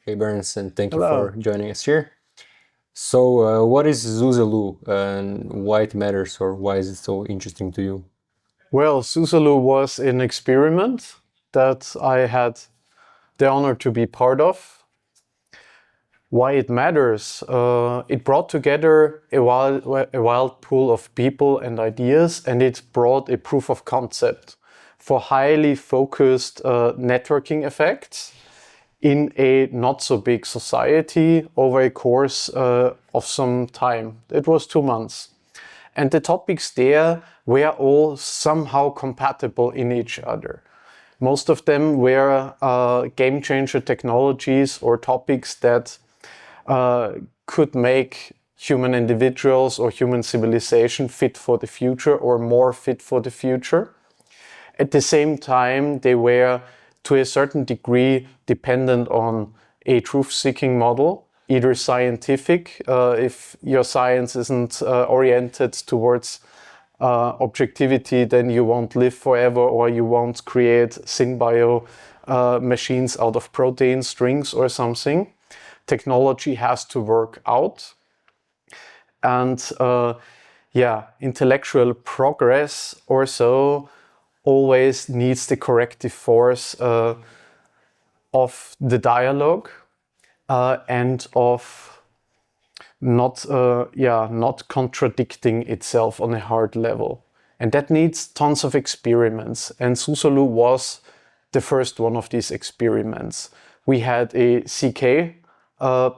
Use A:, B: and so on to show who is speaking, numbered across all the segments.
A: Hey Berns, and thank you
B: Hello.
A: for joining us here. So, what is Zuzalu and why it matters, or why is it so interesting to you?
B: Well, Zuzalu was an experiment that I had the honor to be part of. Why it matters? It brought together a wild pool of people and ideas, and it brought a proof of concept for highly focused networking effects in a not so big society over a course of some time. It was 2 months. And the topics there were all somehow compatible in each other. Most of them were game changer technologies or topics that could make human individuals or human civilization fit for the future or more fit for the future. At the same time, they were to a certain degree dependent on a truth-seeking model, either scientific, if your science isn't oriented towards objectivity, then you won't live forever, or you won't create synbio machines out of protein strings or something. Technology has to work out. And intellectual progress or so always needs the corrective force of the dialogue and of not contradicting itself on a hard level. And that needs tons of experiments. And Zuzalu was the first one of these experiments. We had a CK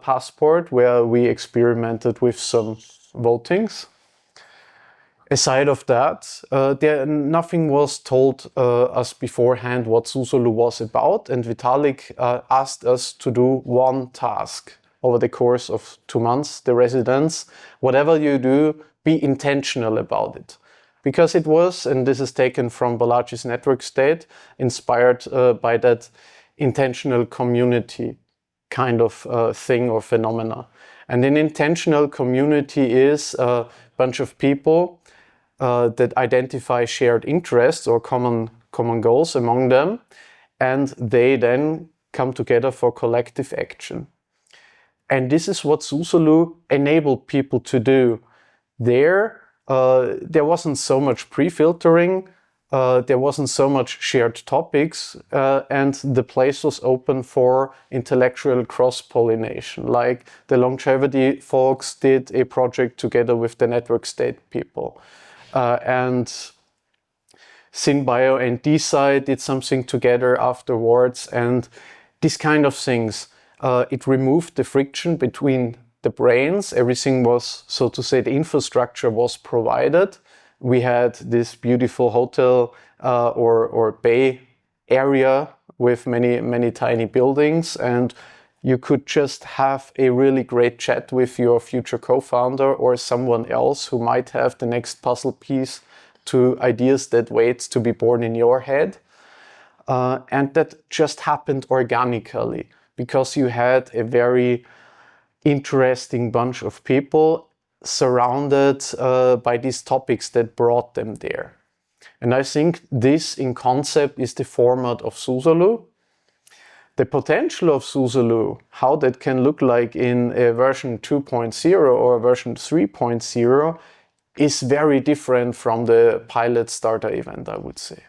B: passport where we experimented with some votings. Aside of that, nothing was told us beforehand what Zuzalu was about, and Vitalik asked us to do one task over the course of 2 months, the residence. Whatever you do, be intentional about it. Because it was, and this is taken from Balaji's network state, inspired by that intentional community kind of thing or phenomena. And an intentional community is a bunch of people that identify shared interests or common goals among them, and they then come together for collective action. And this is what Zuzalu enabled people to do. There wasn't so much pre-filtering, there wasn't so much shared topics, and the place was open for intellectual cross-pollination. Like the longevity folks did a project together with the network state people. And synbio and DSci did something together afterwards, and these kind of things. It removed the friction between the brains. Everything was, so to say, the infrastructure was provided. We had this beautiful hotel or bay area with many tiny buildings, and you could just have a really great chat with your future co-founder or someone else who might have the next puzzle piece to ideas that wait to be born in your head. And that just happened organically because you had a very interesting bunch of people surrounded by these topics that brought them there. And I think this in concept is the format of Zuzalu. The potential of Zuzalu, how that can look like in a version 2.0 or a version 3.0, is very different from the pilot starter event, I would say.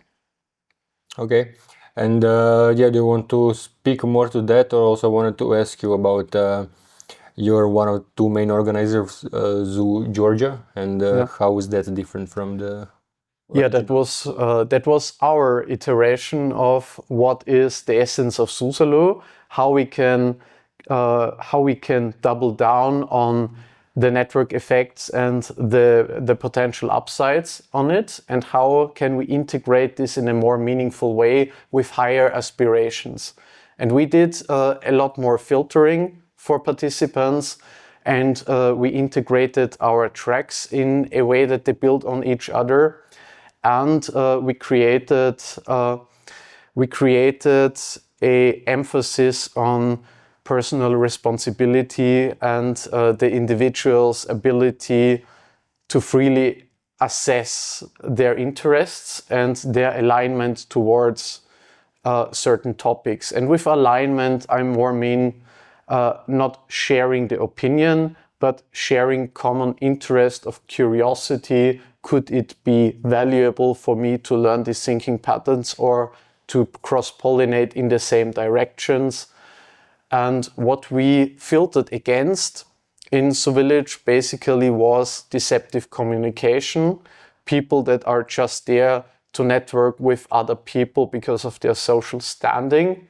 A: Okay, and do you want to speak more to that, or also wanted to ask you about you're one of two main organizers, Zoo Georgia, and how is that different from the original?
B: That was our iteration of what is the essence of Zuzalu, how we can double down on the network effects and the potential upsides on it, and how can we integrate this in a more meaningful way with higher aspirations. And we did a lot more filtering for participants, and we integrated our tracks in a way that they build on each other. And we created a emphasis on personal responsibility and the individual's ability to freely assess their interests and their alignment towards certain topics. And with alignment, I more mean not sharing the opinion, but sharing common interest of curiosity. Could it be valuable for me to learn these thinking patterns or to cross-pollinate in the same directions? And what we filtered against in Zuvillage basically was deceptive communication, people that are just there to network with other people because of their social standing,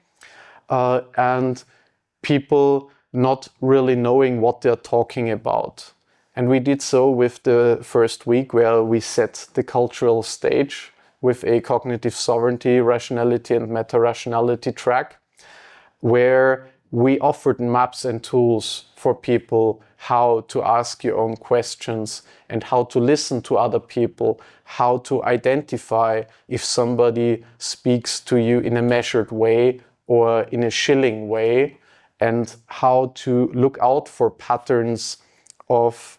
B: and people not really knowing what they're talking about. And we did so with the first week, where we set the cultural stage with a cognitive sovereignty, rationality, and meta-rationality track, where we offered maps and tools for people how to ask your own questions and how to listen to other people, how to identify if somebody speaks to you in a measured way or in a shilling way, and how to look out for patterns of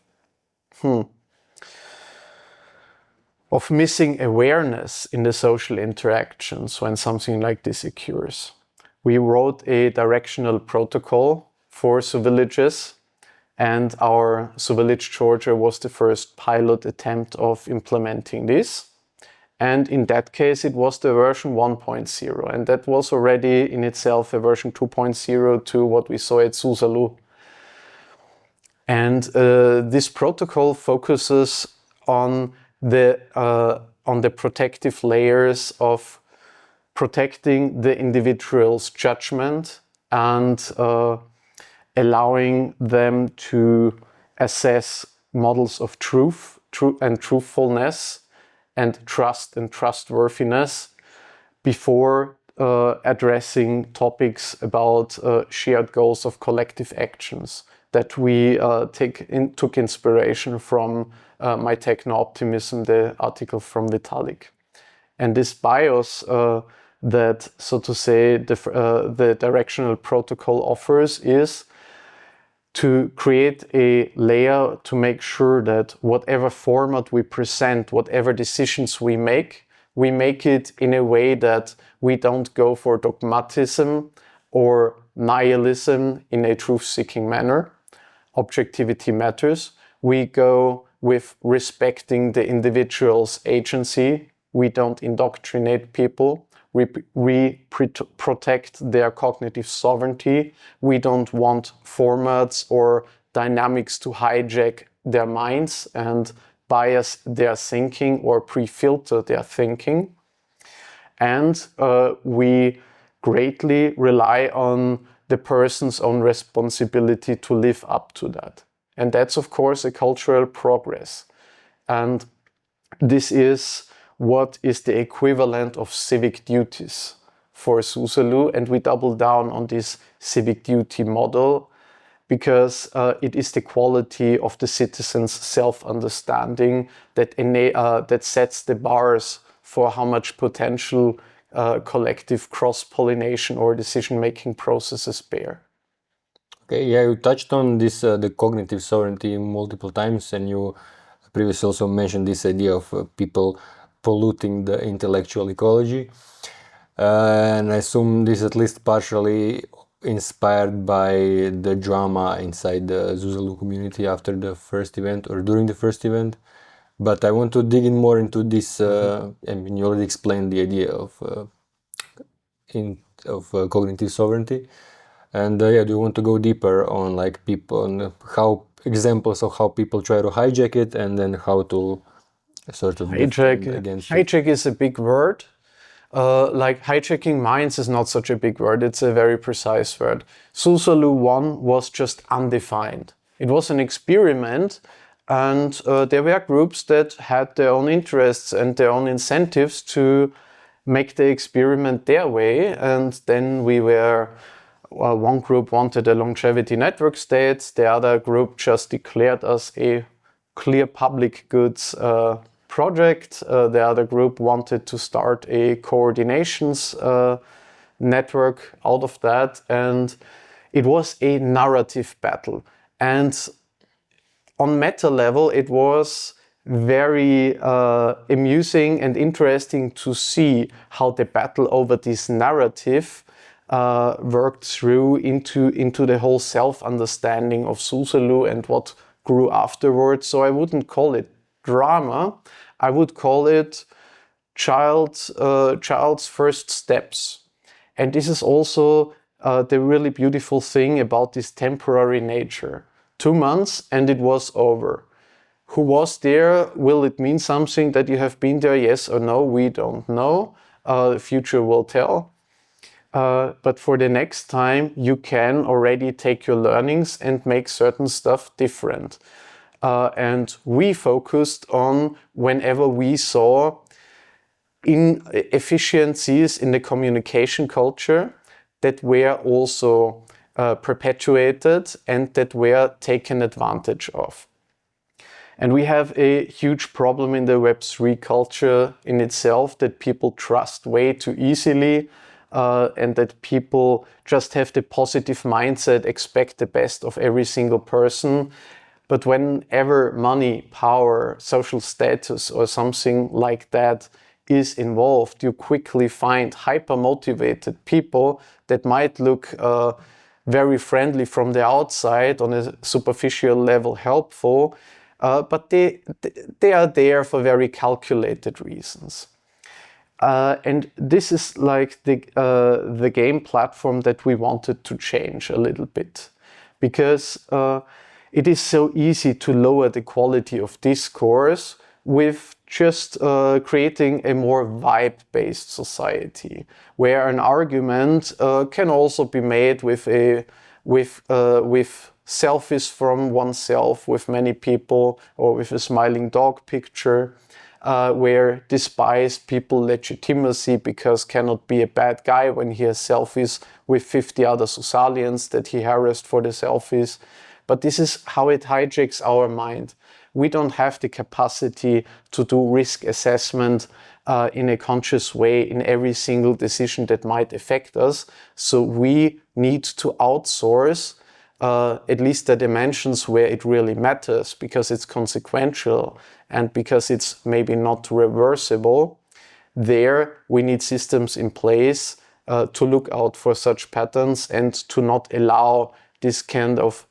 B: missing awareness in the social interactions when something like this occurs. We wrote a directional protocol for Zuvillages, and our Zuvillage Georgia was the first pilot attempt of implementing this. And in that case, it was the version 1.0, and that was already in itself a version 2.0 to what we saw at Zuzalu. And this protocol focuses on the protective layers of protecting the individual's judgment and allowing them to assess models of truth and truthfulness and trust and trustworthiness before addressing topics about shared goals of collective actions that we took inspiration from My Techno-Optimism, the article from Vitalik. And this BIOS that, so to say, the directional protocol offers is to create a layer to make sure that whatever format we present, whatever decisions we make it in a way that we don't go for dogmatism or nihilism in a truth-seeking manner. Objectivity matters. We go with respecting the individual's agency. We don't indoctrinate people. We protect their cognitive sovereignty. We don't want formats or dynamics to hijack their minds and bias their thinking or pre-filter their thinking. And we greatly rely on the person's own responsibility to live up to that. And that's, of course, a cultural progress. And this is what is the equivalent of civic duties for Zuzalu, and we double down on this civic duty model because it is the quality of the citizen's self-understanding that sets the bars for how much potential collective cross-pollination or decision-making processes bear.
A: Okay, yeah, you touched on this the cognitive sovereignty multiple times, and you previously also mentioned this idea of people polluting the intellectual ecology. And I assume this is at least partially inspired by the drama inside the Zuzalu community after the first event or during the first event. But I want to dig in more into this. I mean, you already explained the idea of cognitive sovereignty. And yeah, do you want to go deeper on like people, on how examples of how people try to hijack it, and then how to sort of defend against it?
B: Hijack is a big word. Like hijacking minds is not such a big word. It's a very precise word. Zuzalu 1 was just undefined. It was an experiment, and there were groups that had their own interests and their own incentives to make the experiment their way. And then we were, one group wanted a longevity network state, the other group just declared us a clear public goods project. The other group wanted to start a coordinations network out of that, and it was a narrative battle. And on meta level, it was very amusing and interesting to see how the battle over this narrative worked through into the whole self-understanding of Zuzalu and what grew afterwards. So I wouldn't call it drama. I would call it child's first steps. And this is also the really beautiful thing about this temporary nature. 2 months and it was over. Who was there? Will it mean something that you have been there? Yes or no? We don't know. The future will tell. But for the next time, you can already take your learnings and make certain stuff different. And we focused on whenever we saw inefficiencies in the communication culture that were also perpetuated and that were taken advantage of. And we have a huge problem in the Web3 culture in itself, that people trust way too easily, and that people just have the positive mindset, expect the best of every single person. But whenever money, power, social status, or something like that is involved, you quickly find hyper-motivated people that might look very friendly from the outside, on a superficial level helpful, but they are there for very calculated reasons. And this is like the game platform that we wanted to change a little bit, because it is so easy to lower the quality of discourse with just creating a more vibe-based society, where an argument can also be made with selfies from oneself with many people, or with a smiling dog picture, where despise people legitimacy because cannot be a bad guy when he has selfies with 50 other Zuzalians that he harassed for the selfies. But this is how it hijacks our mind. We don't have the capacity to do risk assessment in a conscious way in every single decision that might affect us. So we need to outsource at least the dimensions where it really matters, because it's consequential and because it's maybe not reversible. There we need systems in place to look out for such patterns and to not allow this kind of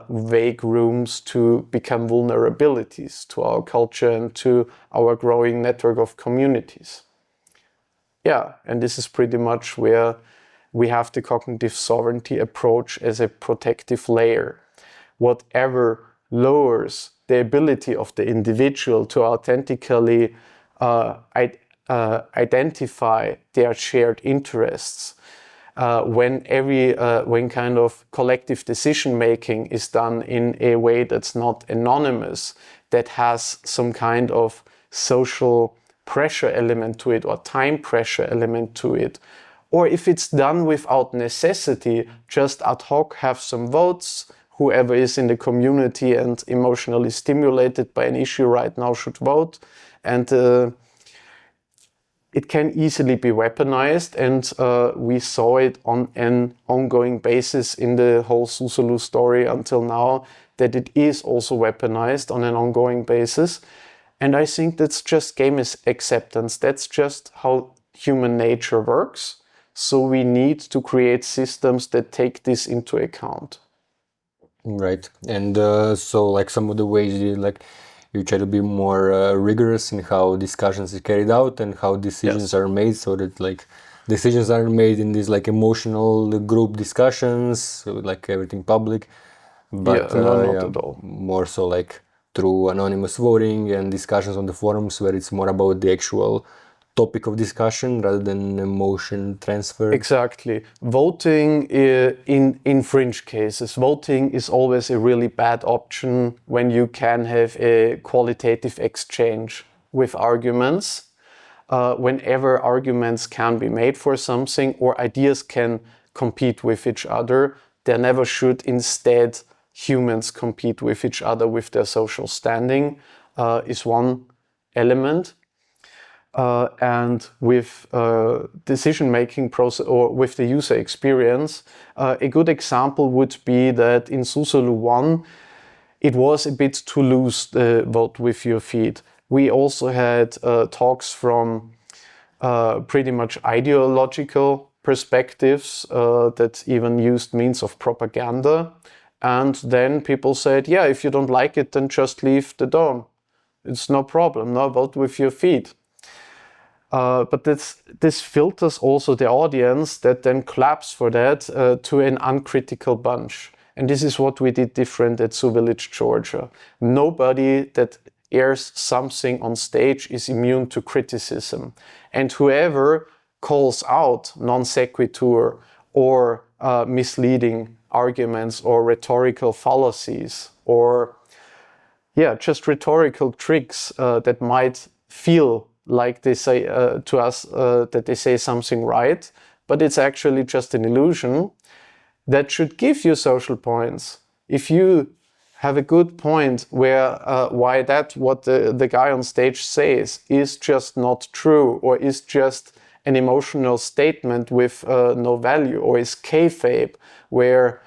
B: vague rooms to become vulnerabilities to our culture and to our growing network of communities. Yeah, and this is pretty much where we have the cognitive sovereignty approach as a protective layer. Whatever lowers the ability of the individual to authentically identify their shared interests, when kind of collective decision making is done in a way that's not anonymous, that has some kind of social pressure element to it or time pressure element to it, or if it's done without necessity, just ad hoc, have some votes, whoever is in the community and emotionally stimulated by an issue right now should vote, and it can easily be weaponized, and we saw it on an ongoing basis in the whole Zuzalu story until now, that it is also weaponized on an ongoing basis. And I think that's just game acceptance. That's just how human nature works. So we need to create systems that take this into account.
A: Right. And so like some of the ways you try to be more rigorous in how discussions are carried out and how decisions are made, so that like decisions are made in these like emotional group discussions, so, like everything public, but
B: not at all.
A: more so like through anonymous voting and discussions on the forums, where it's more about the actual topic of discussion rather than emotion transfer.
B: Exactly. Voting in fringe cases, voting is always a really bad option when you can have a qualitative exchange with arguments. Whenever arguments can be made for something or ideas can compete with each other, there never should instead humans compete with each other with their social standing, is one element. And with decision-making process or with the user experience, a good example would be that in Zuzalu 1, it was a bit too loose, the vote with your feet. We also had talks from pretty much ideological perspectives that even used means of propaganda. And then people said, yeah, if you don't like it, then just leave the dome. It's no problem, no, vote with your feet. But this filters also the audience that then claps for that to an uncritical bunch. And this is what we did different at Zoo Village, Georgia. Nobody that airs something on stage is immune to criticism. And whoever calls out non sequitur or misleading arguments or rhetorical fallacies or just rhetorical tricks that might feel like they say to us that they say something right, but it's actually just an illusion, that should give you social points. If you have a good point where why that what the guy on stage says is just not true, or is just an emotional statement with no value, or is kayfabe, where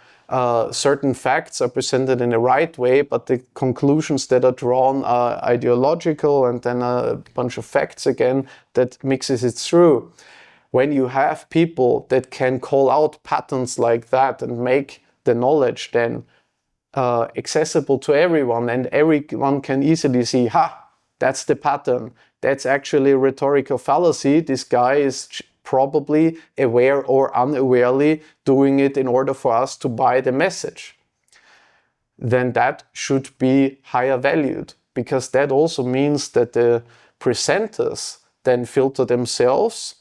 B: certain facts are presented in the right way, but the conclusions that are drawn are ideological, and then a bunch of facts again that mixes it through. When you have people that can call out patterns like that and make the knowledge then accessible to everyone, and everyone can easily see, that's the pattern. That's actually a rhetorical fallacy. This guy is probably aware or unawarely doing it in order for us to buy the message. Then that should be higher valued, because that also means that the presenters then filter themselves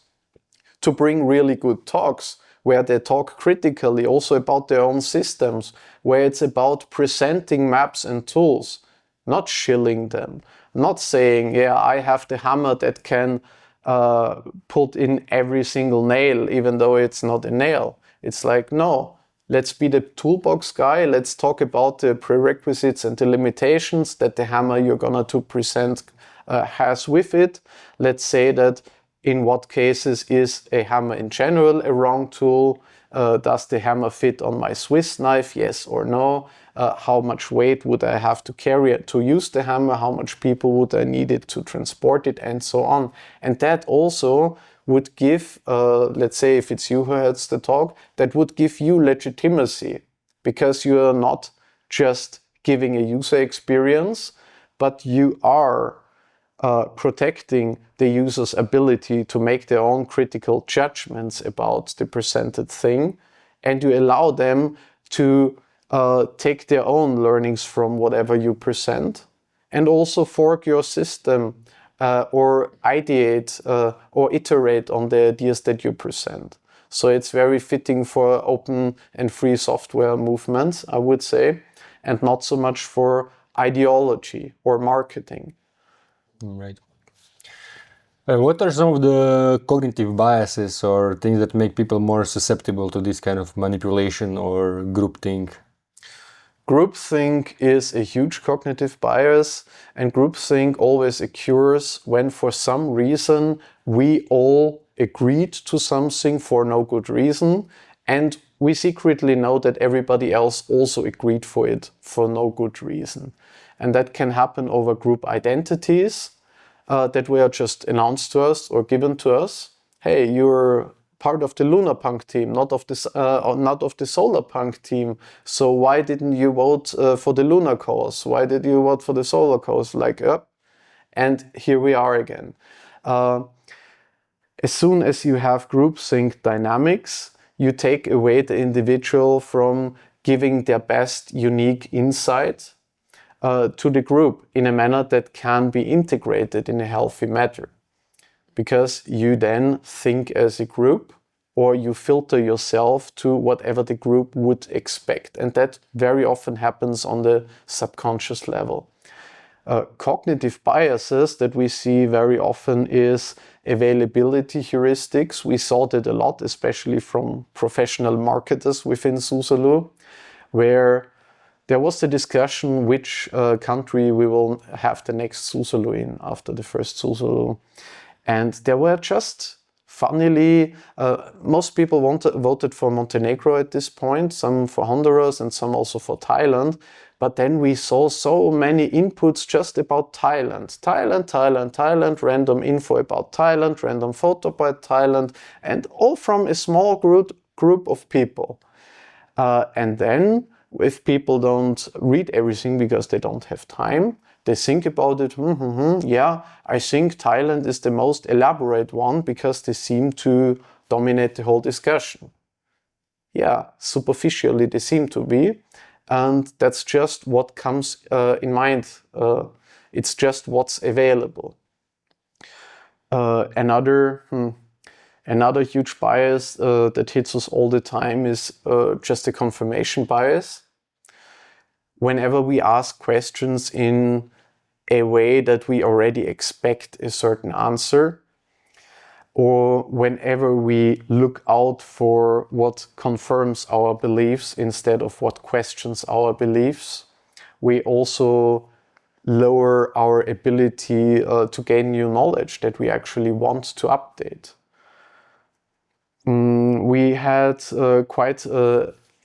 B: to bring really good talks, where they talk critically also about their own systems, where it's about presenting maps and tools, not shilling them, not saying, yeah, I have the hammer that can put in every single nail, even though it's not a nail. It's like, no, let's be the toolbox guy. Let's talk about the prerequisites and the limitations that the hammer you're gonna to present has with it. Let's say that in what cases is a hammer in general a wrong tool? Does the hammer fit on my Swiss knife? Yes or no? How much weight would I have to carry to use the hammer? How much people would I need it to transport it? And so on. And that also would give, let's say if it's you who heads the talk, that would give you legitimacy, because you are not just giving a user experience, but you are protecting the user's ability to make their own critical judgments about the presented thing, and you allow them to take their own learnings from whatever you present, and also fork your system or ideate or iterate on the ideas that you present. So it's very fitting for open and free software movements, I would say, and not so much for ideology or marketing.
A: Right. What are some of the cognitive biases or things that make people more susceptible to this kind of manipulation or groupthink?
B: Groupthink is a huge cognitive bias, and groupthink always occurs when for some reason we all agreed to something for no good reason, and we secretly know that everybody else also agreed for it for no good reason. And that can happen over group identities that were just announced to us or given to us. Hey, you're part of the lunar punk team, not of the solar punk team. So why didn't you vote for the lunar cause? Why did you vote for the solar cause? And here we are again. As soon as you have groupthink dynamics, you take away the individual from giving their best unique insight to the group in a manner that can be integrated in a healthy manner. Because you then think as a group, or you filter yourself to whatever the group would expect. And that very often happens on the subconscious level. Cognitive biases that we see very often is availability heuristics. We saw that a lot, especially from professional marketers within Zuzalu, where there was the discussion which country we will have the next Zuzalu in after the first Zuzalu. And there were just funnily, most people voted for Montenegro at this point, some for Honduras and some also for Thailand. But then we saw so many inputs just about Thailand. Thailand, random info about Thailand, random photo about Thailand, and all from a small group of people. And then, if people don't read everything because they don't have time, they think about it, yeah, I think Thailand is the most elaborate one because they seem to dominate the whole discussion. Yeah, superficially they seem to be, and that's just what comes in mind. It's just what's available. Another huge bias that hits us all the time is just the confirmation bias. Whenever we ask questions in a way that we already expect a certain answer, or whenever we look out for what confirms our beliefs instead of what questions our beliefs, we also lower our ability to gain new knowledge that we actually want to update. We had quite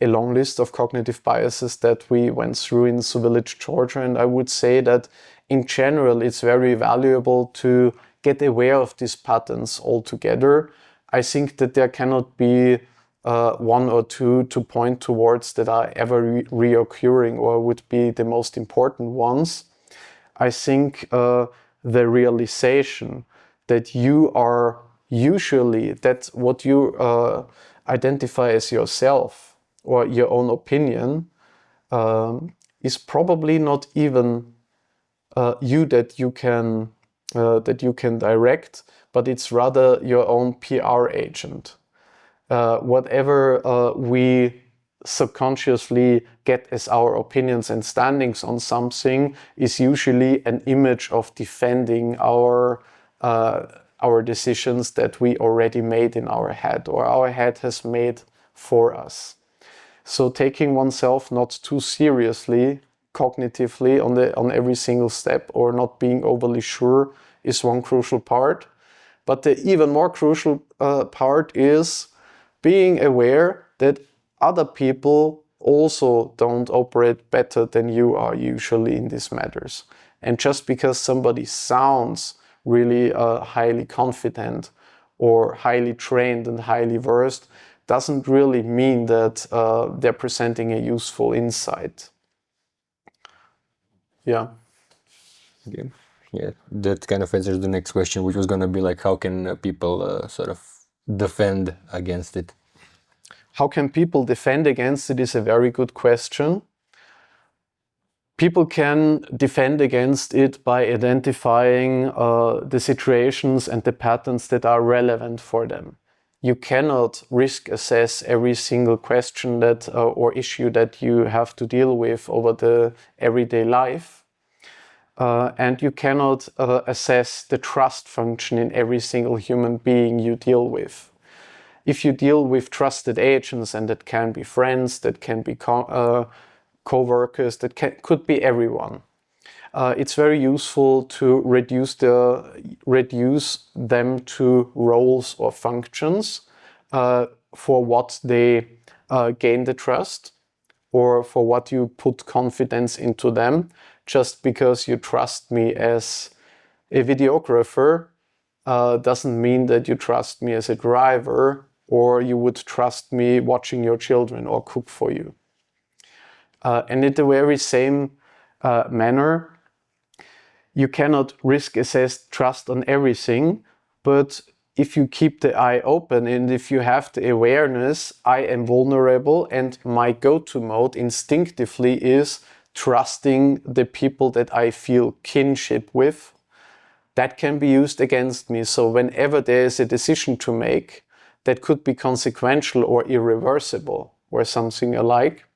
B: a long list of cognitive biases that we went through in Zuitzerland, Georgia, and I would say that in general it's very valuable to get aware of these patterns altogether. I think that there cannot be one or two to point towards that are ever reoccurring or would be the most important ones. I think the realization that you are usually, that what you identify as yourself or your own opinion is probably not even you that you can direct, but it's rather your own PR agent. Whatever we subconsciously get as our opinions and standings on something is usually an image of defending our decisions that we already made in our head or our head has made for us. So taking oneself not too seriously cognitively on every single step or not being overly sure is one crucial part. But the even more crucial part is being aware that other people also don't operate better than you are usually in these matters. And just because somebody sounds really highly confident or highly trained and highly versed doesn't really mean that they're presenting a useful insight. Yeah.
A: Okay. Yeah, that kind of answers the next question, which was going to be like, how can people sort of defend against it?
B: How can people defend against it is a very good question. People can defend against it by identifying the situations and the patterns that are relevant for them. You cannot risk assess every single question that or issue that you have to deal with over the everyday life. And you cannot assess the trust function in every single human being you deal with. If you deal with trusted agents, and that can be friends, that can be co-workers, that could be everyone, it's very useful to reduce them to roles or functions for what they gain the trust or for what you put confidence into them. Just because you trust me as a videographer doesn't mean that you trust me as a driver or you would trust me watching your children or cook for you. And in the very same manner, you cannot risk assess trust on everything, but if you keep the eye open and if you have the awareness, I am vulnerable, and my go-to mode instinctively is trusting the people that I feel kinship with, that can be used against me. So whenever there is a decision to make that could be consequential or irreversible or something alike,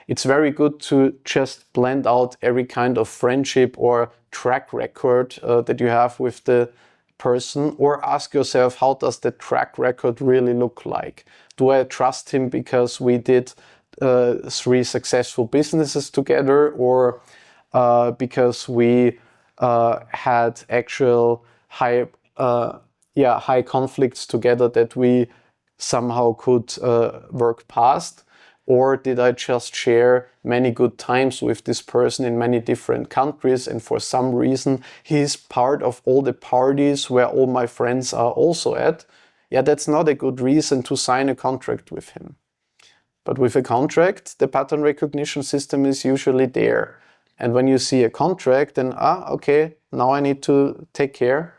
B: it's very good to just blend out every kind of friendship or track record that you have with the person, or ask yourself, how does the track record really look like? Do I trust him because we did 3 successful businesses together, or because we had actual high high conflicts together that we somehow could work past? Or did I just share many good times with this person in many different countries, and for some reason he's part of all the parties where all my friends are also at? Yeah, that's not a good reason to sign a contract with him. But with a contract, the pattern recognition system is usually there. And when you see a contract, then, okay, now I need to take care.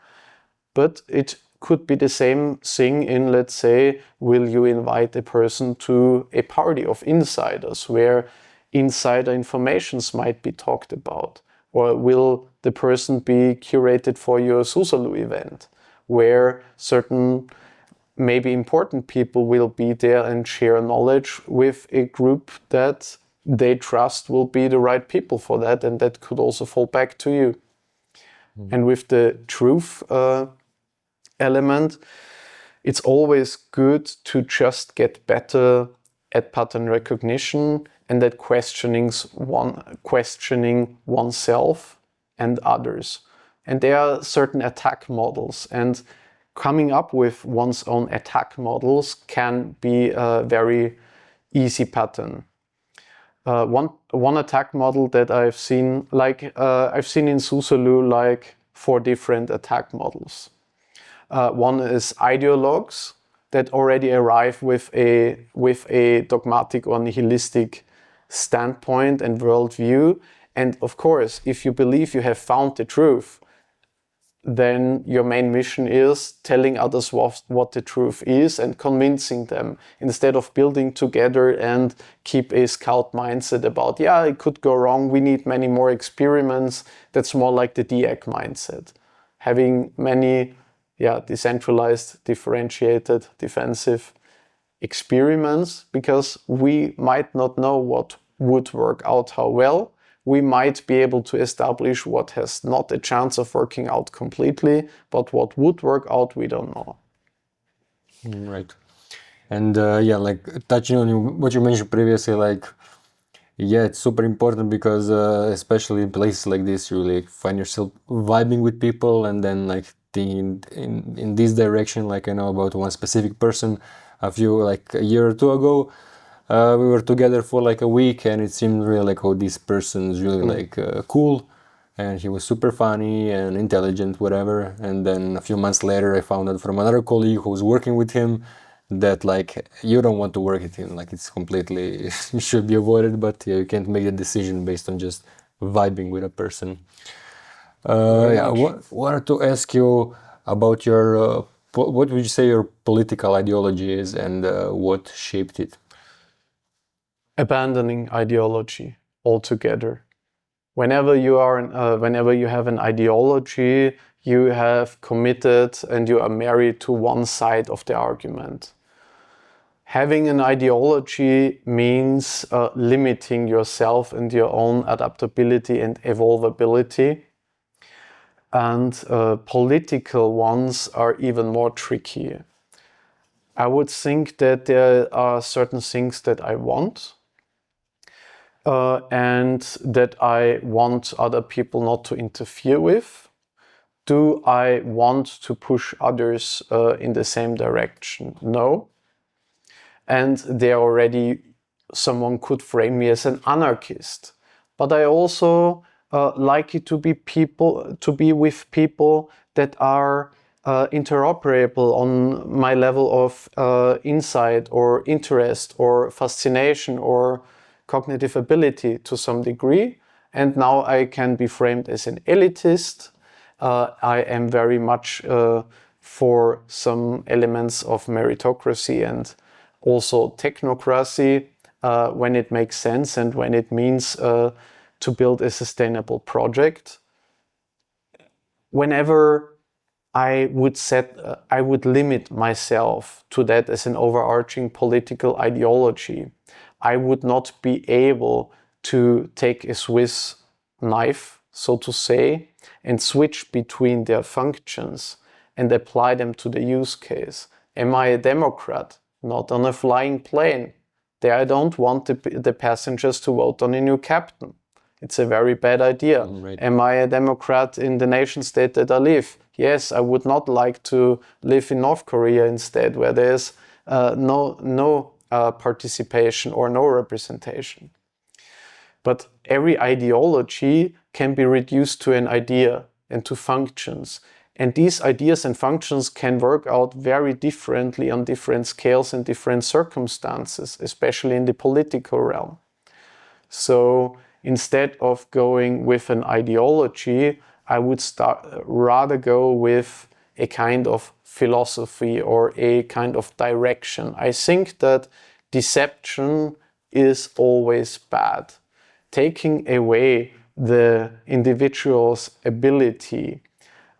B: But it could be the same thing in, let's say, will you invite a person to a party of insiders where insider informations might be talked about? Or will the person be curated for your Zuzalu event where certain maybe important people will be there and share knowledge with a group that they trust will be the right people for that, and that could also fall back to you. And with the truth element, it's always good to just get better at pattern recognition and at questioning oneself and others. And there are certain attack models, and coming up with one's own attack models can be a very easy pattern. One attack model that I've seen, I've seen in Zuzalu like 4 different attack models. One is ideologues that already arrive with a dogmatic or nihilistic standpoint and worldview. And of course, if you believe you have found the truth, then your main mission is telling others what the truth is and convincing them, instead of building together and keep a scout mindset about, it could go wrong, we need many more experiments. That's more like the DEAC mindset. Having many decentralized, differentiated, defensive experiments, because we might not know what would work out how well. We might be able to establish what has not a chance of working out completely, but what would work out, we don't know.
A: Right. And like touching on what you mentioned previously, it's super important because especially in places like this, you like find yourself vibing with people, and then like thinking in this direction. Like I know about one specific person a year or two ago. We were together for like a week, and it seemed really like, oh, this person is really cool, and he was super funny and intelligent, whatever. And then a few months later, I found out from another colleague who was working with him that like you don't want to work with him. Like it's completely should be avoided. But you can't make a decision based on just vibing with a person. I wanted to ask you about your what would you say your political ideology is, and what shaped it?
B: Abandoning ideology altogether. Whenever you have an ideology, you have committed and you are married to one side of the argument. Having an ideology means limiting yourself and your own adaptability and evolvability. And political ones are even more tricky. I would think that there are certain things that I want, and that I want other people not to interfere with. Do I want to push others in the same direction? No. And someone could frame me as an anarchist. But I also like it to be with people that are interoperable on my level of insight or interest or fascination or cognitive ability to some degree. And now I can be framed as an elitist. I am very much for some elements of meritocracy and also technocracy when it makes sense and when it means to build a sustainable project. Whenever I would limit myself to that as an overarching political ideology, I would not be able to take a Swiss knife, so to say, and switch between their functions and apply them to the use case. Am I a Democrat? Not on a flying plane. There I don't want the passengers to vote on a new captain. It's a very bad idea.
A: Right.
B: Am I a democrat in the nation state that I live? Yes, I would not like to live in North Korea instead, where there's no participation or no representation. But every ideology can be reduced to an idea and to functions. And these ideas and functions can work out very differently on different scales and different circumstances, especially in the political realm. So instead of going with an ideology, I would rather go with a kind of philosophy or a kind of direction. I think that deception is always bad. Taking away the individual's ability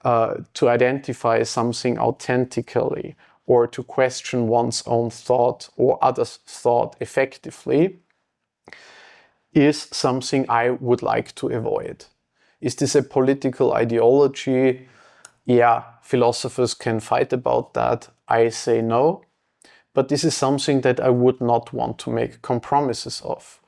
B: to identify something authentically or to question one's own thought or others' thought effectively is something I would like to avoid. Is this a political ideology? Yeah, philosophers can fight about that. I say no. But this is something that I would not want to make compromises of.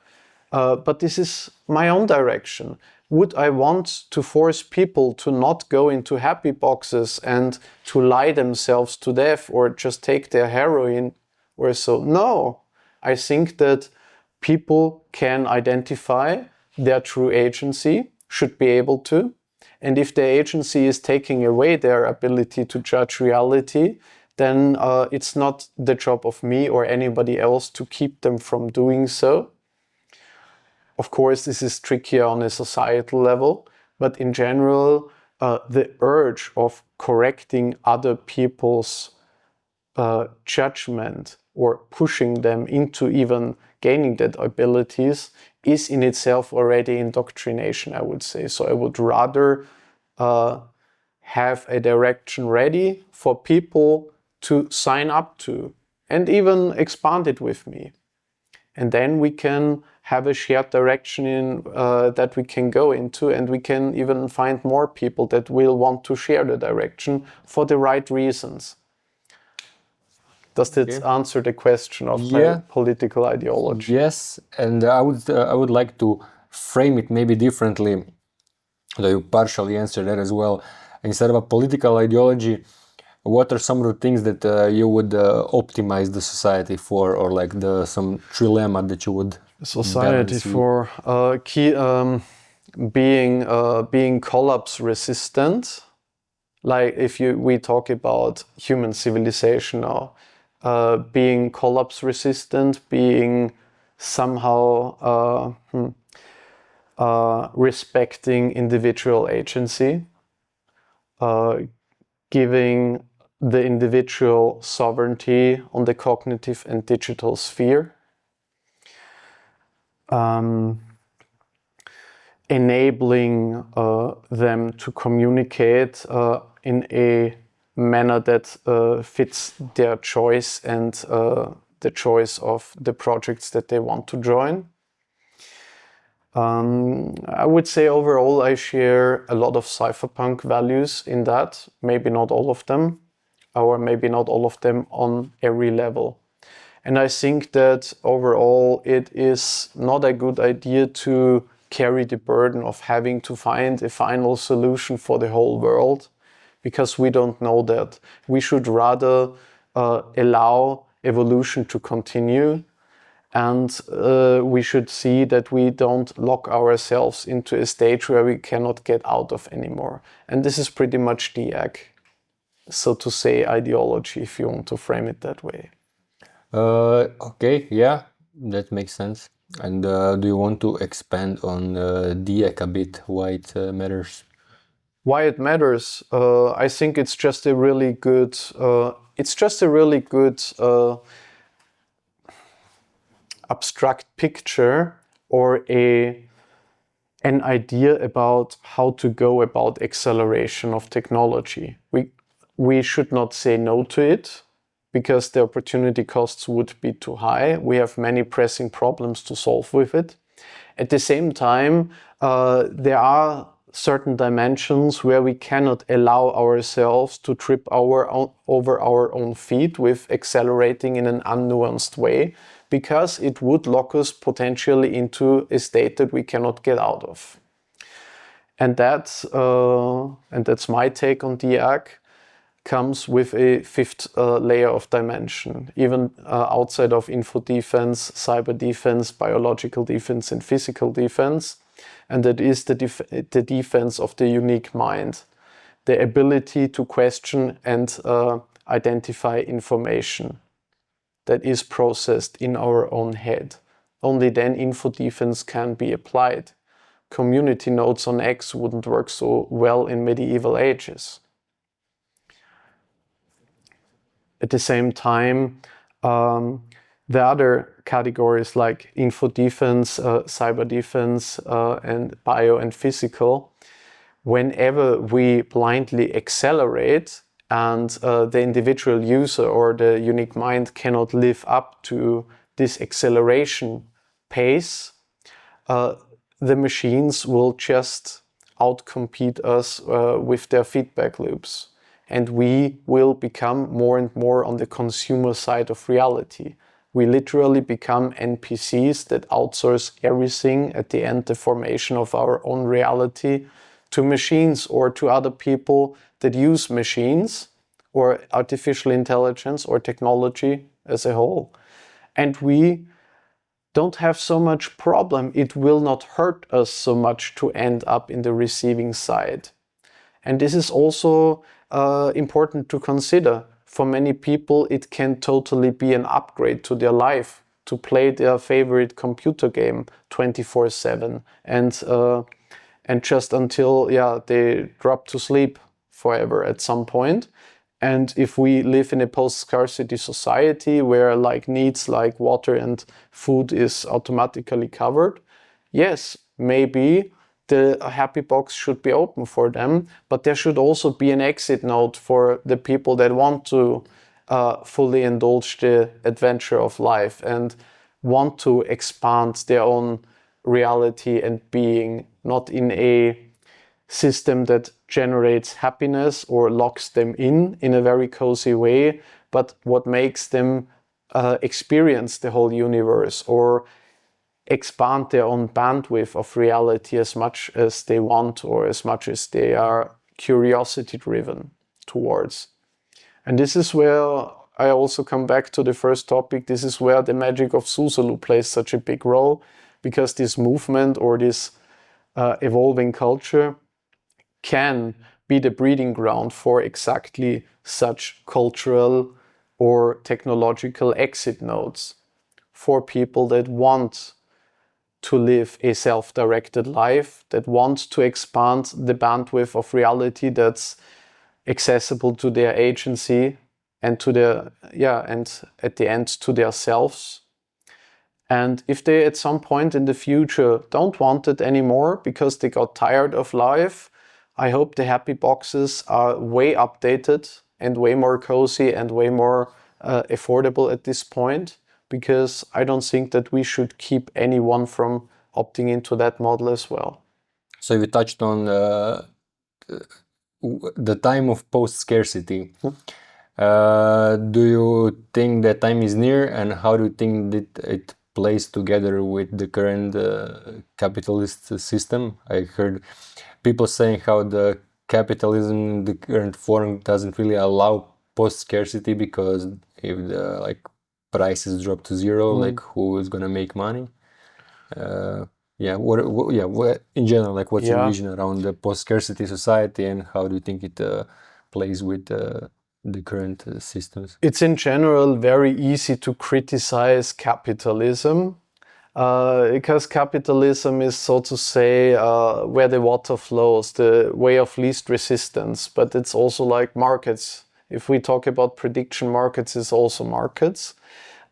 B: But this is my own direction. Would I want to force people to not go into happy boxes and to lie themselves to death or just take their heroin or so? No. I think that people can identify their true agency, should be able to. And if their agency is taking away their ability to judge reality, then it's not the job of me or anybody else to keep them from doing so. Of course, this is trickier on a societal level, but in general, the urge of correcting other people's judgment or pushing them into even gaining that abilities is in itself already indoctrination, I would say. So I would rather have a direction ready for people to sign up to and even expand it with me. And then we can have a shared direction in that we can go into, and we can even find more people that will want to share the direction for the right reasons. Does that answer the question of my political ideology?
A: Yes, and I would like to frame it maybe differently, though you partially answered that as well. Instead of a political ideology, what are some of the things that you would optimize the society for, or like some trilemma that you would
B: society for being collapse resistant? Like if we talk about human civilization now, being collapse resistant, being somehow respecting individual agency, giving the individual sovereignty on the cognitive and digital sphere, enabling them to communicate in a manner that fits their choice and the choice of the projects that they want to join. I would say overall I share a lot of cypherpunk values in that, maybe not all of them, or maybe not all of them on every level. And I think that overall it is not a good idea to carry the burden of having to find a final solution for the whole world, because we don't know that. We should rather allow evolution to continue, and we should see that we don't lock ourselves into a stage where we cannot get out of anymore. And this is pretty much the so to say, ideology, if you want to frame it that way.
A: Okay, yeah, that makes sense. And do you want to expand on DIAC a bit, why it matters?
B: Why it matters? I think it's just a really good abstract picture or an idea about how to go about acceleration of technology. We should not say no to it, because the opportunity costs would be too high. We have many pressing problems to solve with it. At the same time, there are certain dimensions where we cannot allow ourselves to trip over our own feet with accelerating in an unnuanced way. because it would lock us potentially into a state that we cannot get out of. And that's my take on DIAC, comes with a fifth layer of dimension, even outside of info defense, cyber defense, biological defense, and physical defense. And that is the defense of the unique mind, the ability to question and identify information that is processed in our own head. Only then info defense can be applied. Community nodes on X wouldn't work so well in medieval ages. At the same time, the other categories like info defense, cyber defense, and bio and physical, whenever we blindly accelerate and the individual user or the unique mind cannot live up to this acceleration pace, the machines will just outcompete us with their feedback loops. And we will become more and more on the consumer side of reality. We literally become NPCs that outsource everything at the end, the formation of our own reality, to machines or to other people that use machines or artificial intelligence or technology as a whole. And we don't have so much problem. It will not hurt us so much to end up in the receiving side. And this is also important to consider. For many people, it can totally be an upgrade to their life to play their favorite computer game 24/7 and just until they drop to sleep forever at some point. And if we live in a post-scarcity society where like needs like water and food is automatically covered, yes, maybe the happy box should be open for them, but there should also be an exit node for the people that want to fully indulge the adventure of life and want to expand their own reality and being, not in a system that generates happiness or locks them in a very cozy way, but what makes them experience the whole universe or expand their own bandwidth of reality as much as they want or as much as they are curiosity driven towards. And this is where I also come back to the first topic. This is where the magic of Zuzalu plays such a big role, because this movement or this evolving culture can be the breeding ground for exactly such cultural or technological exit nodes for people that want to live a self-directed life, that want to expand the bandwidth of reality that's accessible to their agency and to their, and at the end to their selves. And if they at some point in the future don't want it anymore because they got tired of life, I hope the happy boxes are way updated and way more cozy and way more affordable at this point, because I don't think that we should keep anyone from opting into that model as well.
A: So you touched on the time of post-scarcity. Do you think that time is near, and how do you think that it plays together with the current capitalist system? I heard people saying how the capitalism in the current form doesn't really allow post-scarcity, because if the prices drop to zero, who is gonna make money? What in general, what's your vision around the post-scarcity society, and how do you think it plays with the current systems?
B: It's in general very easy to criticize capitalism, because capitalism is, so to say, where the water flows, the way of least resistance. But it's also like markets. If we talk about prediction markets, it's also markets.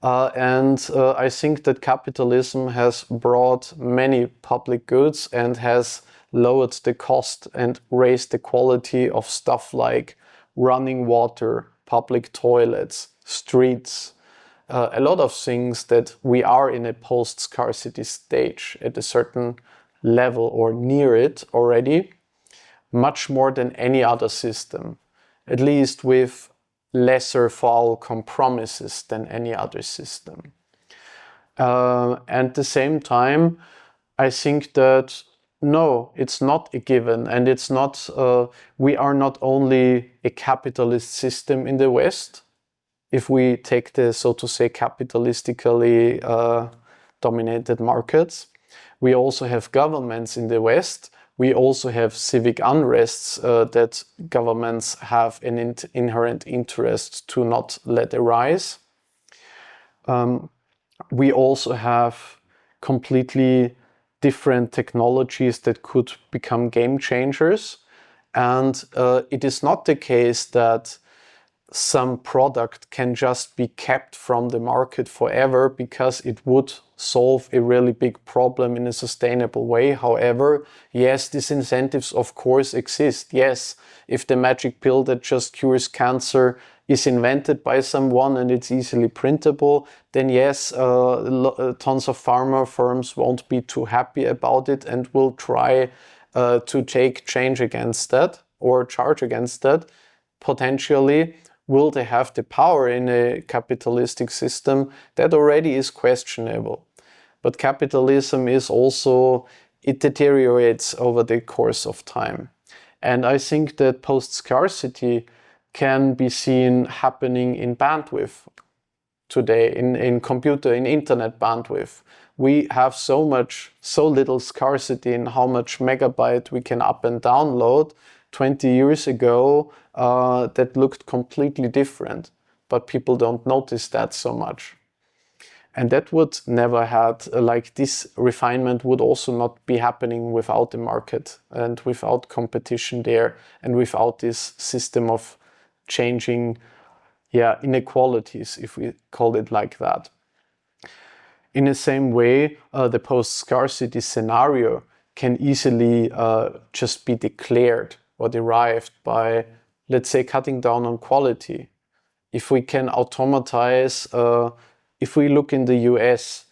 B: I think that capitalism has brought many public goods and has lowered the cost and raised the quality of stuff like running water, public toilets, streets, a lot of things that we are in a post-scarcity stage at a certain level or near it already, much more than any other system, at least with lesser foul compromises than any other system. And at the same time, I think that no, it's not a given, and it's not. We are not only a capitalist system in the West. If we take the, so to say, capitalistically dominated markets, we also have governments in the West. We also have civic unrests that governments have an inherent interest to not let arise. We also have completely different technologies that could become game changers. And it is not the case that some product can just be kept from the market forever because it would solve a really big problem in a sustainable way. However, yes, these incentives of course exist. Yes, if the magic pill that just cures cancer is invented by someone and it's easily printable, then yes, tons of pharma firms won't be too happy about it and will try to take change against that or charge against that. Potentially, will they have the power in a capitalistic system? That already is questionable. But capitalism is also, it deteriorates over the course of time. And I think that post-scarcity can be seen happening in bandwidth today, in internet bandwidth. We have so little scarcity in how much megabyte we can up and download. 20 years ago, that looked completely different, but people don't notice that so much. And that would never had, like this refinement would also not be happening without the market and without competition there and without this system of changing inequalities, if we call it like that. In the same way, the post-scarcity scenario can easily just be declared or derived by, let's say, cutting down on quality. If we can automatize, if we look in the US,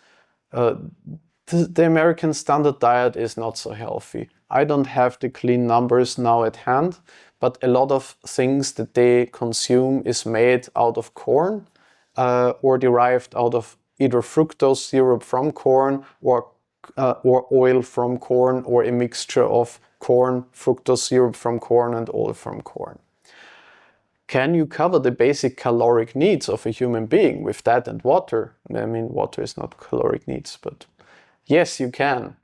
B: the American standard diet is not so healthy. I don't have the clean numbers now at hand, but a lot of things that they consume is made out of corn or derived out of either fructose syrup from corn or oil from corn, or a mixture of corn, fructose syrup from corn, and oil from corn. Can you cover the basic caloric needs of a human being with that and water? I mean, water is not caloric needs, but yes, you can.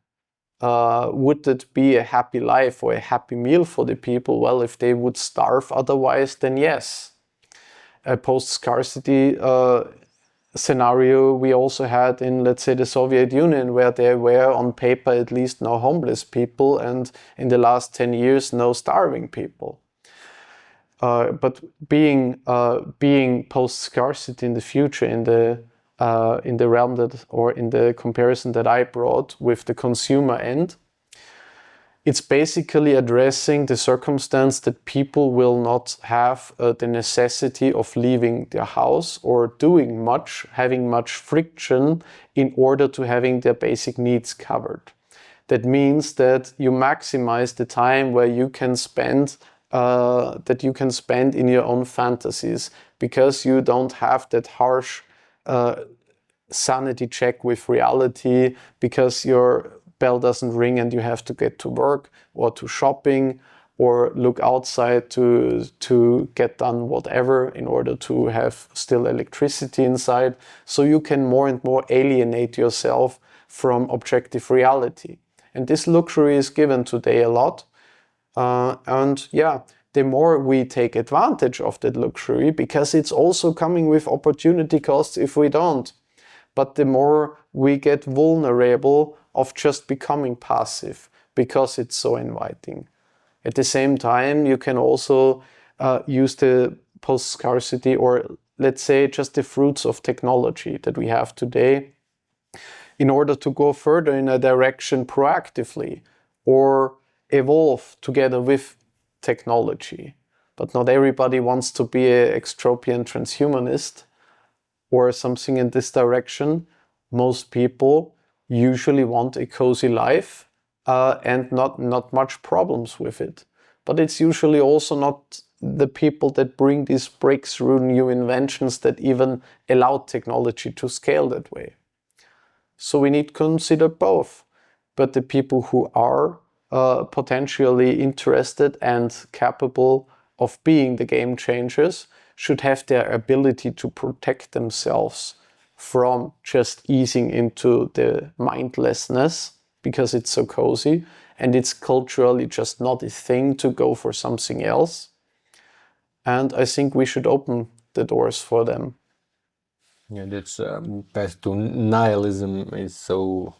B: Would it be a happy life or a happy meal for the people? Well, if they would starve otherwise, then yes. A post-scarcity scenario we also had in, let's say, the Soviet Union, where there were on paper at least no homeless people, and in the last 10 years no starving people. But being post-scarcity in the future, in the realm that, or in the comparison that I brought with the consumer end, it's basically addressing the circumstance that people will not have the necessity of leaving their house or doing much, having much friction in order to having their basic needs covered. That means that you maximize the time where you can spend in your own fantasies, because you don't have that harsh sanity check with reality, because your bell doesn't ring and you have to get to work or to shopping or look outside to get done whatever in order to have still electricity inside. So you can more and more alienate yourself from objective reality. And this luxury is given today a lot. The more we take advantage of that luxury, because it's also coming with opportunity costs if we don't, but the more we get vulnerable of just becoming passive, because it's so inviting. At the same time, you can also use the post-scarcity, or let's say just the fruits of technology that we have today, in order to go further in a direction proactively or evolve together with technology. But not everybody wants to be an extropian transhumanist or something in this direction. Most people usually want a cozy life and not much problems with it. But it's usually also not the people that bring these breakthrough new inventions that even allow technology to scale that way. So we need to consider both. But the people who are potentially interested and capable of being the game changers should have their ability to protect themselves from just easing into the mindlessness because it's so cozy and it's culturally just not a thing to go for something else. And I think we should open the doors for them.
A: Yeah, that's path to nihilism is so.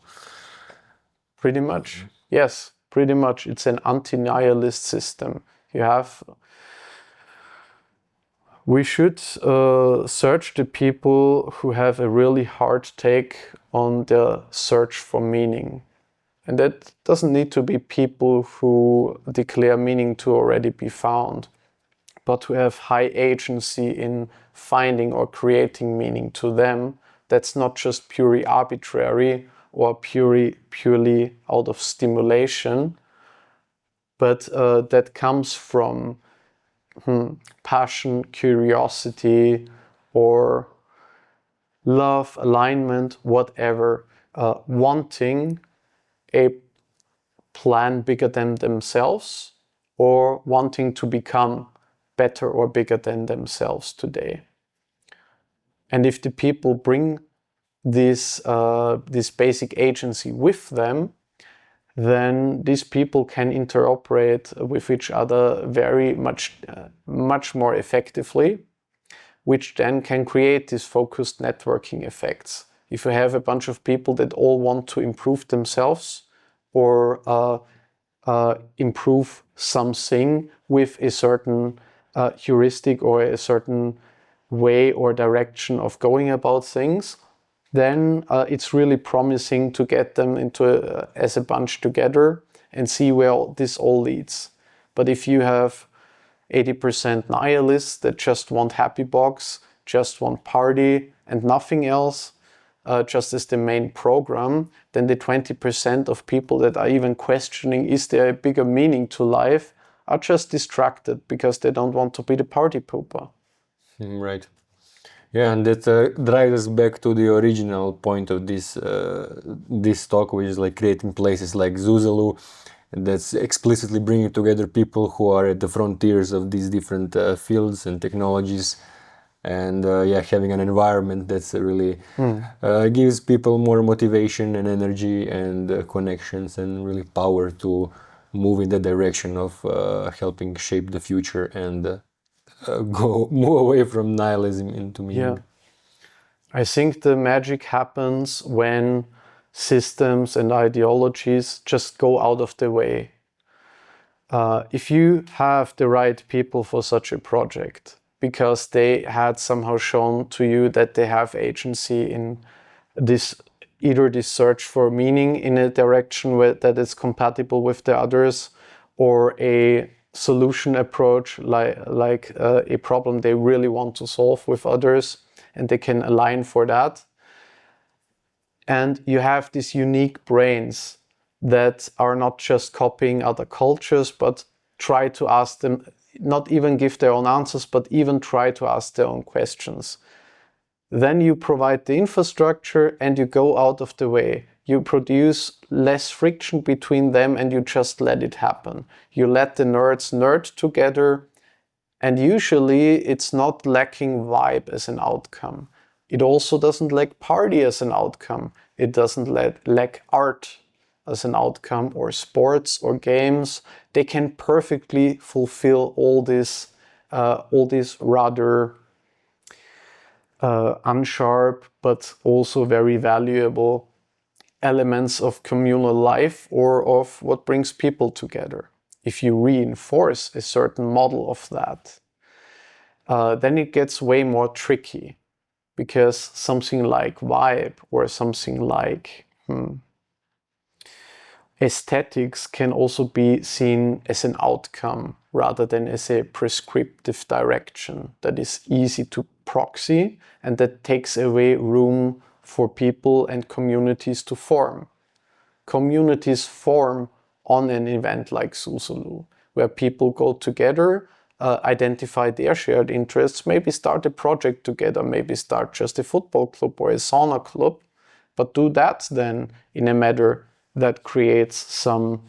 B: Pretty much. Yes, pretty much. It's an anti-nihilist system. We should search the people who have a really hard take on their search for meaning. And that doesn't need to be people who declare meaning to already be found, but who have high agency in finding or creating meaning to them. That's not just purely arbitrary or purely out of stimulation, but that comes from passion, curiosity, or love, alignment, whatever, wanting a plan bigger than themselves or wanting to become better or bigger than themselves today. And if the people bring this basic agency with them, then these people can interoperate with each other very much more effectively, which then can create these focused networking effects. If you have a bunch of people that all want to improve themselves or improve something with a certain heuristic or a certain way or direction of going about things, then it's really promising to get them into as a bunch together and see where this all leads. But if you have 80% nihilists that just want happy box, just want party and nothing else, just as the main program, then the 20% of people that are even questioning, is there a bigger meaning to life, are just distracted because they don't want to be the party pooper.
A: Right. Yeah, and that drives us back to the original point of this talk, which is like creating places like Zuzalu, that's explicitly bringing together people who are at the frontiers of these different fields and technologies, and having an environment that's really gives people more motivation and energy and connections and really power to move in the direction of helping shape the future and move away from nihilism into meaning.
B: Yeah. I think the magic happens when systems and ideologies just go out of the way. If you have the right people for such a project, because they had somehow shown to you that they have agency in either this search for meaning in a direction that is compatible with the others, or a solution approach like a problem they really want to solve with others, and they can align for that. And you have these unique brains that are not just copying other cultures, but try to ask them, not even give their own answers, but even try to ask their own questions. Then you provide the infrastructure and you go out of the way. You produce less friction between them and you just let it happen. You let the nerds nerd together, and usually it's not lacking vibe as an outcome. It also doesn't lack party as an outcome. It doesn't lack art as an outcome, or sports or games. They can perfectly fulfill all these rather unsharp but also very valuable elements of communal life or of what brings people together. If you reinforce a certain model of that, then it gets way more tricky, because something like vibe or something like aesthetics can also be seen as an outcome rather than as a prescriptive direction that is easy to proxy and that takes away room for people and communities to form. Communities form on an event like Zuzalu, where people go together, identify their shared interests, maybe start a project together, maybe start just a football club or a sauna club, but do that then in a manner that creates some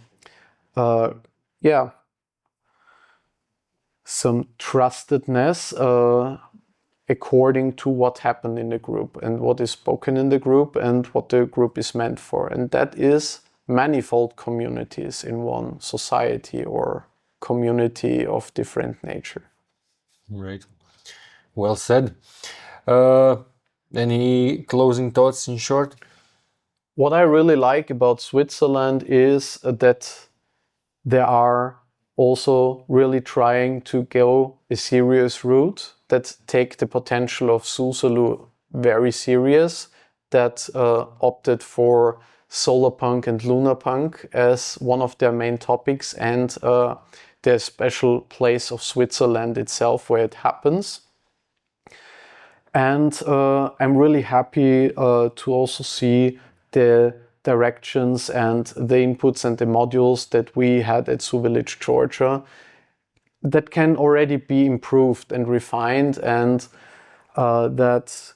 B: some trustedness according to what happened in the group and what is spoken in the group and what the group is meant for. And that is manifold communities in one society or community of different nature.
A: Right. Well said. Any closing thoughts in short?
B: What I really like about Zuitzerland is that they are also really trying to go a serious route that take the potential of Zuzalu very serious, that opted for solar punk and lunar punk as one of their main topics, and the special place of Zuitzerland itself where it happens. And I'm really happy to also see the directions and the inputs and the modules that we had at Zoo Village, Georgia, that can already be improved and refined, and that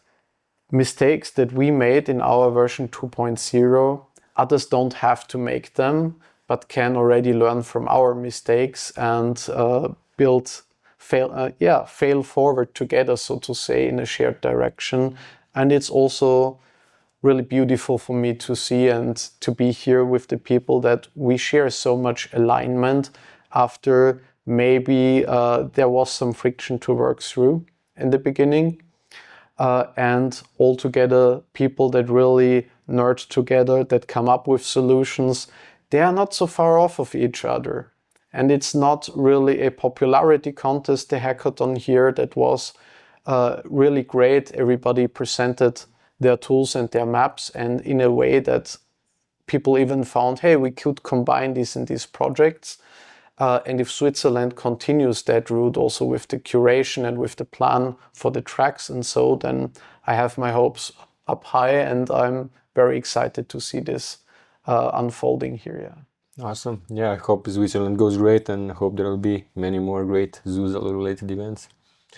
B: mistakes that we made in our version 2.0, others don't have to make them, but can already learn from our mistakes and fail forward together, so to say, in a shared direction. And it's also really beautiful for me to see and to be here with the people that we share so much alignment after maybe there was some friction to work through in the beginning. And altogether, people that really nerd together, that come up with solutions, they are not so far off of each other. And it's not really a popularity contest, the hackathon here, that was really great. Everybody presented their tools and their maps, and in a way that people even found, hey, we could combine this in these projects. And if Zuitzerland continues that route also with the curation and with the plan for the tracks and so, then I have my hopes up high, and I'm very excited to see this unfolding here. Yeah.
A: Awesome. Yeah, I hope Switzerland goes great, and I hope there will be many more great Zuzalu related events.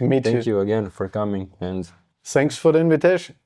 B: Me too.
A: Thank you again for coming, and
B: thanks for the invitation.